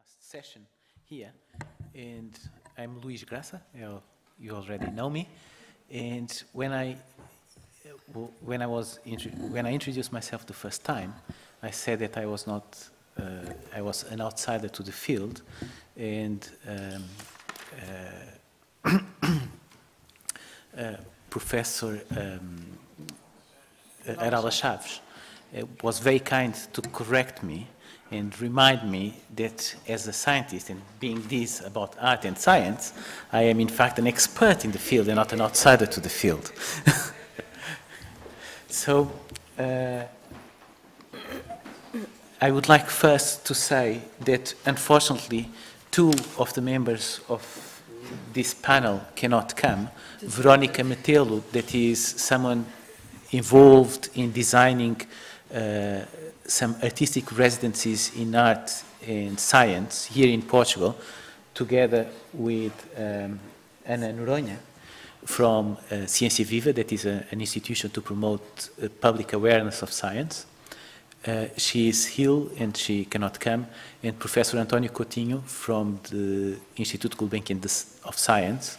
last session here, and I'm Luis Graça. You already know me. And when I introduced myself the first time, I said that I was not I was an outsider to the field, and Professor Arala Chaves was very kind to correct me and remind me that as a scientist, and being this about art and science, I am in fact an expert in the field and not an outsider to the field. So I would like first to say that unfortunately two of the members of this panel cannot come. Veronica Metelo, that is someone involved in designing some artistic residencies in art and science here in Portugal, together with Ana Noronha from Ciência Viva, that is an institution to promote public awareness of science. She is ill and she cannot come, and Professor António Coutinho from the Instituto Gulbenkian of Science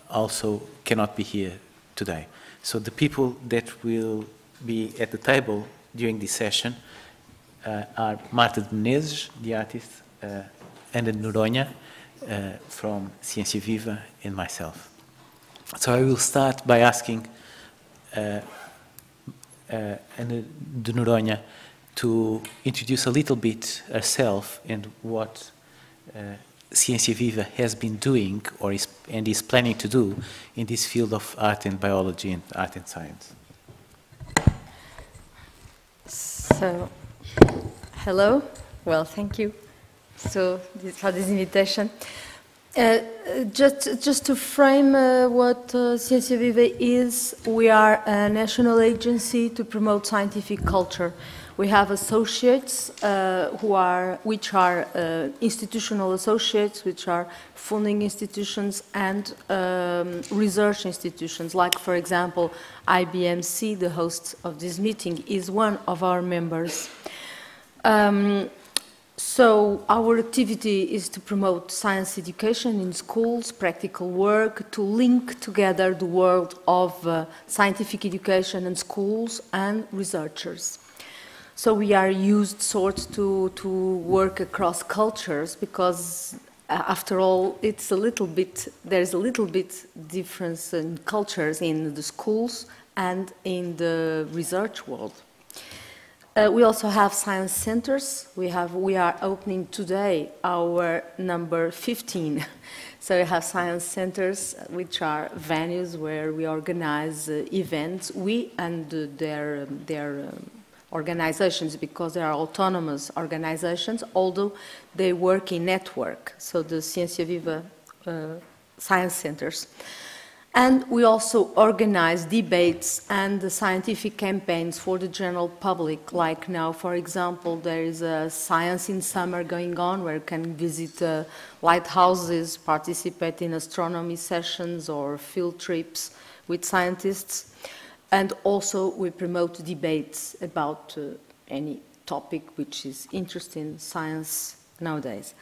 also cannot be here today. So the people that will be at the table during this session are Marta de Menezes, the artist, Ana Noronha from Ciência Viva, and myself. So I will start by asking Ana de Noronha to introduce a little bit herself and what Ciência Viva has been doing and is planning to do in this field of art and biology and art and science. So, hello. Well, thank you for this invitation. Just to frame what Ciência Viva is, we are a national agency to promote scientific culture. We have associates which are institutional associates, which are funding institutions and research institutions. Like, for example, IBMC, the host of this meeting, is one of our members. So our activity is to promote science education in schools, practical work, to link together the world of scientific education and schools and researchers. So we are used to work across cultures because, after all, there's a little bit difference in cultures in the schools and in the research world. We also have science centers. We are opening today our number 15. So we have science centers, which are venues where we organize events. We and their organizations, because they are autonomous organizations, although they work in network. So the Ciência Viva science centers. And we also organize debates and scientific campaigns for the general public. Like now, for example, there is a Science in Summer going on where you can visit lighthouses, participate in astronomy sessions or field trips with scientists. And also we promote debates about any topic which is interesting in science nowadays.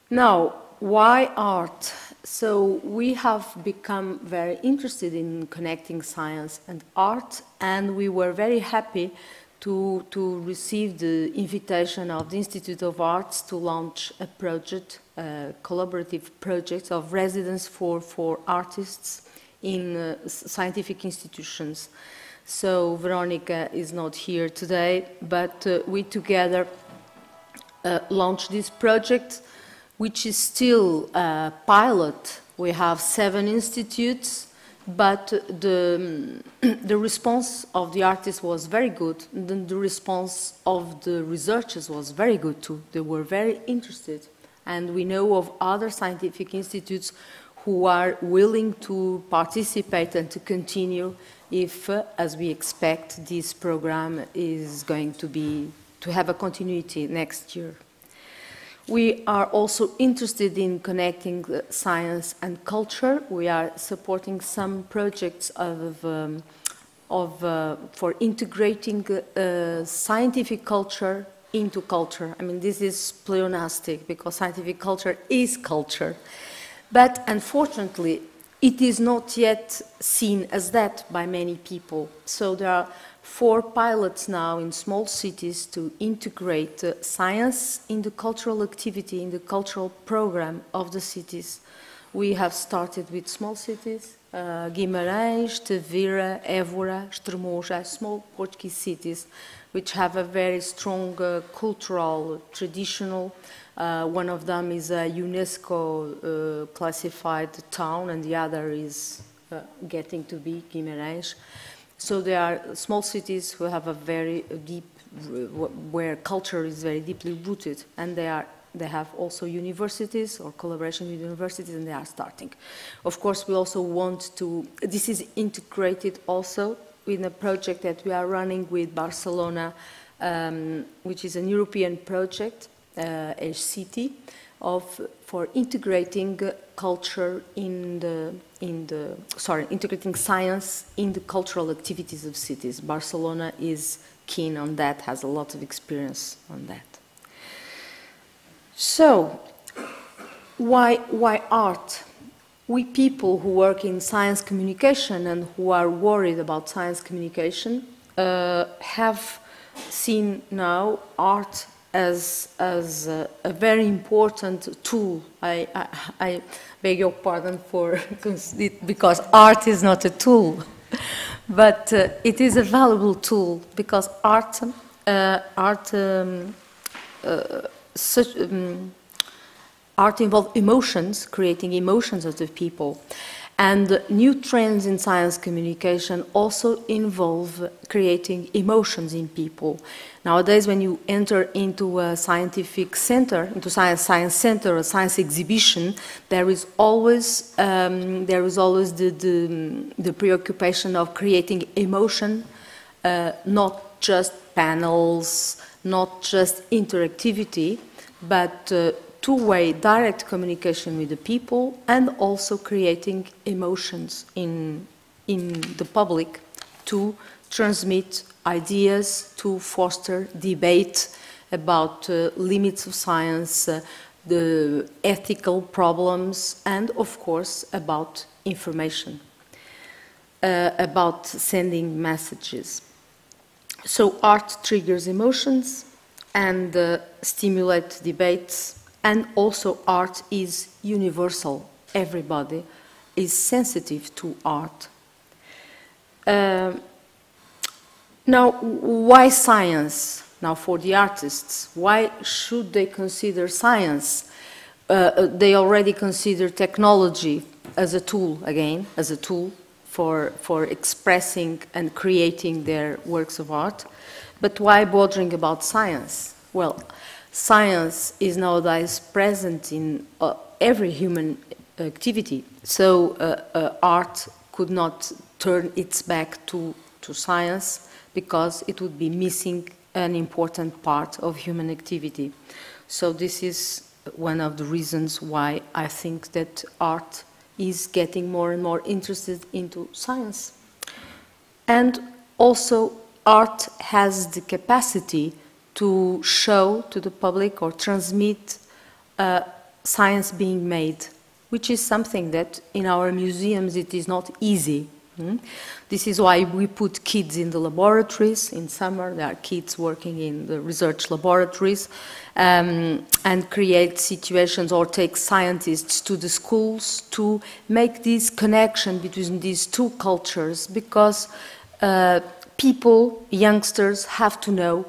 Now, why art? So we have become very interested in connecting science and art, and we were very happy to receive the invitation of the Institute of Arts to launch a project, a collaborative project of residence for artists in scientific institutions. So Veronica is not here today, but we together launched this project, which is still a pilot. We have 7 institutes, but the response of the artists was very good. The response of the researchers was very good too. They were very interested. And we know of other scientific institutes who are willing to participate and to continue if, as we expect, this program is going to have a continuity next year. We are also interested in connecting science and culture. We are supporting some projects for integrating scientific culture into culture. I mean, this is pleonastic because scientific culture is culture. But unfortunately, it is not yet seen as that by many people. So there are 4 pilots now in small cities to integrate science in the cultural activity, in the cultural program of the cities. We have started with small cities, Guimarães, Tavira, Évora, Estremoz, small Portuguese cities, which have a very strong cultural, traditional. One of them is a UNESCO classified town, and the other is getting to be Guimarães. So there are small cities who have a very deep, where culture is very deeply rooted, and they have also universities or collaboration with universities, and they are starting. Of course, we also want to, this is integrated also in a project that we are running with Barcelona, which is an European project, HCT, for integrating culture integrating science in the cultural activities of cities. Barcelona is keen on that, has a lot of experience on that. So, why art? We people who work in science communication and who are worried about science communication have seen now art as a very important tool. I beg your pardon for because art is not a tool, but it is a valuable tool because art involves emotions, creating emotions of the people. And new trends in science communication also involve creating emotions in people. Nowadays, when you enter into a scientific center, into science center, a science exhibition, there is always the preoccupation of creating emotion, not just panels, not just interactivity, but two-way direct communication with the people, and also creating emotions in the public to transmit ideas, to foster debate about limits of science, the ethical problems, and of course about information, about sending messages. So art triggers emotions and stimulates debates. And also art is universal. Everybody is sensitive to art. Now, why science? Now, for the artists, why should they consider science? They already consider technology as a tool, again, as a tool for expressing and creating their works of art. But why bothering about science? Well, science is nowadays present in every human activity, so art could not turn its back to science because it would be missing an important part of human activity. So this is one of the reasons why I think that art is getting more and more interested into science. And also art has the capacity to show to the public or transmit science being made, which is something that in our museums it is not easy. This is why we put kids in the laboratories. In summer there are kids working in the research laboratories and create situations or take scientists to the schools to make this connection between these two cultures, because people, youngsters, have to know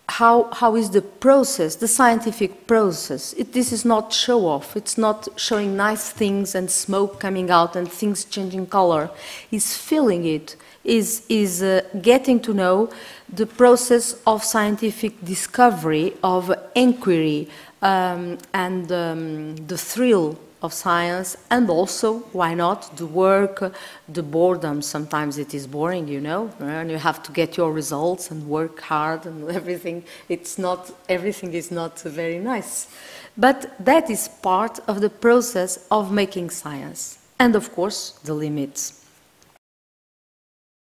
how is the process, the scientific process. This is not show-off. It's not showing nice things and smoke coming out and things changing color. It's feeling it, is getting to know the process of scientific discovery, of inquiry, and the thrill of science, and also, why not, the work, the boredom. Sometimes it is boring, you know, and you have to get your results and work hard and everything. Everything is not very nice. But that is part of the process of making science. And of course, the limits.